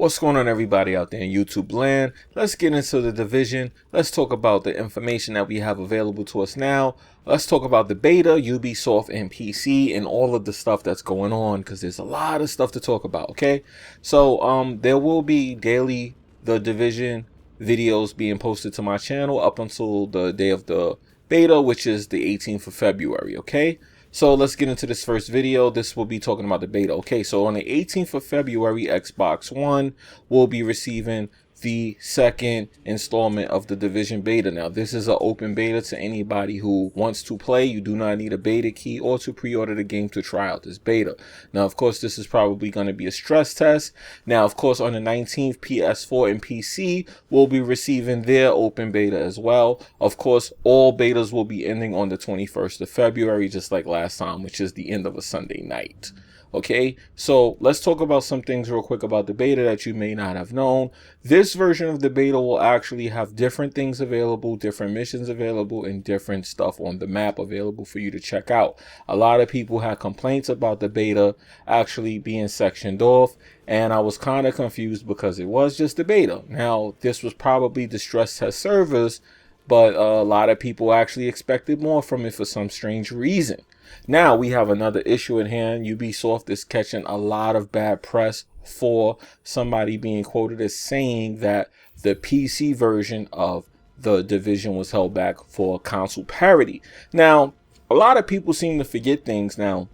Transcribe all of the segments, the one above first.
What's going on, everybody out there in YouTube land? Let's get into the Division. Let's talk about the information that we have available to us now. Let's talk about the beta, Ubisoft, and PC, and all of the stuff that's going on, because there's a lot of stuff to talk about. Okay, so there will be daily the Division videos being posted to my channel up until the day of the beta, which is the 18th of February. Okay, so let's get into this first video. This will be talking about the beta. Okay, so on the 18th of February, Xbox One will be receiving the second installment of the Division beta. Now, this is an open beta to anybody who wants to play. You do not need a beta key or to pre-order the game to try out this beta. Now, of course, this is probably going to be a stress test. Now, of course, on the 19th, PS4 and PC will be receiving their open beta as well. Of course, all betas will be ending on the 21st of February, just like last time, which is the end of a Sunday night. Okay, so let's talk about some things real quick about the beta that you may not have known. This version of the beta will actually have different things available, different missions available, and different stuff on the map available for you to check out. A lot of people had complaints about the beta actually being sectioned off, and I was kind of confused because it was just a beta. Now, this was probably the stress test servers, but a lot of people actually expected more from it for some strange reason. Now we have another issue at hand. Ubisoft is catching a lot of bad press for somebody being quoted as saying that the PC version of the Division was held back for console parity. Now, a lot of people seem to forget things. Now,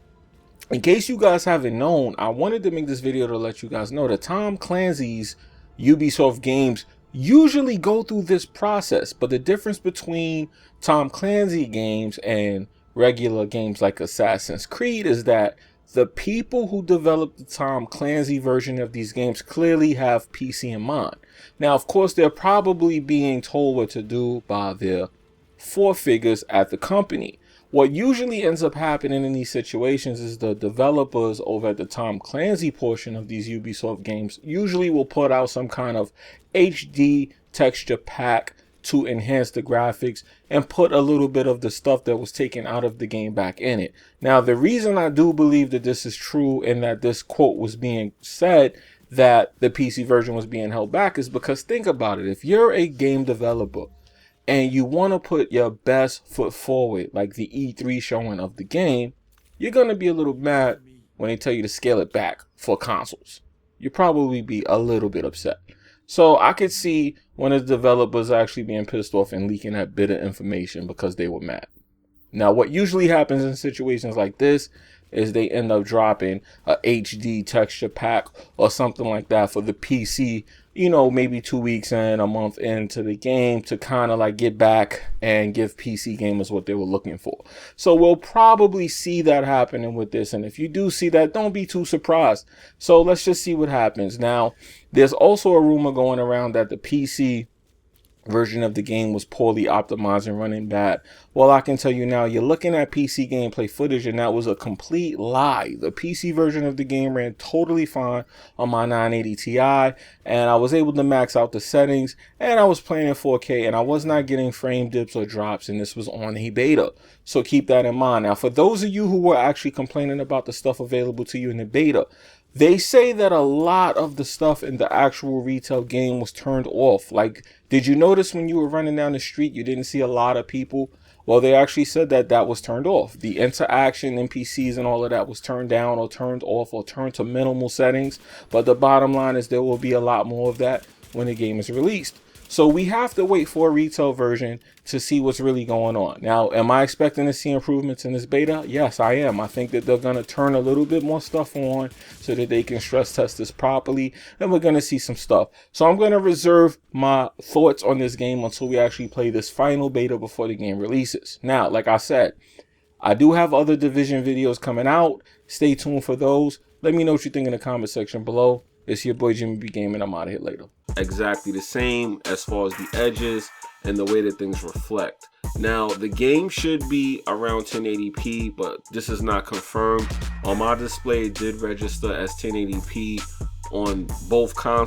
in case you guys haven't known, I wanted to make this video to let you guys know that Tom Clancy's Ubisoft games usually go through this process, but the difference between Tom Clancy games and regular games like Assassin's Creed is that the people who developed the Tom Clancy version of these games clearly have PC in mind. Now, of course, they're probably being told what to do by their four figures at the company. What usually ends up happening in these situations is the developers over at the Tom Clancy portion of these Ubisoft games usually will put out some kind of HD texture pack to enhance the graphics and put a little bit of the stuff that was taken out of the game back in it. Now, the reason I do believe that this is true and that this quote was being said that the PC version was being held back is because, think about it, if you're a game developer and you want to put your best foot forward, like the E3 showing of the game, you're going to be a little mad when they tell you to scale it back for consoles. You'll probably be a little bit upset. So I could see one of the developers actually being pissed off and leaking that bit of information because they were mad. Now, what usually happens in situations like this is they end up dropping a HD texture pack or something like that for the PC, you know, maybe 2 weeks in, a month into the game to kind of like get back and give PC gamers what they were looking for. So we'll probably see that happening with this. And if you do see that, don't be too surprised. So let's just see what happens. Now, there's also a rumor going around that the PC version of the game was poorly optimized and running bad. Well, I can tell you now, you're looking at PC gameplay footage and that was a complete lie. The PC version of the game ran totally fine on my 980 Ti, and I was able to max out the settings, and I was playing in 4K, and I was not getting frame dips or drops, and this was on a beta. So keep that in mind. Now, for those of you who were actually complaining about the stuff available to you in the beta, they say that a lot of the stuff in the actual retail game was turned off. Like, did you notice when you were running down the street, you didn't see a lot of people? Well, they actually said that that was turned off. The interaction, NPCs, and all of that was turned down or turned off or turned to minimal settings. But the bottom line is there will be a lot more of that when the game is released. So we have to wait for a retail version to see what's really going on. Now, am I expecting to see improvements in this beta? Yes, I am. I think that they're going to turn a little bit more stuff on so that they can stress test this properly, and we're going to see some stuff. So I'm going to reserve my thoughts on this game until we actually play this final beta before the game releases. Now, like I said, I do have other Division videos coming out. Stay tuned for those. Let me know what you think in the comment section below. It's your boy Jimmybgaming. I'm out of here later. Exactly the same as far as the edges and the way that things reflect. Now, the game should be around 1080p, but this is not confirmed. On my display, it did register as 1080p on both consoles.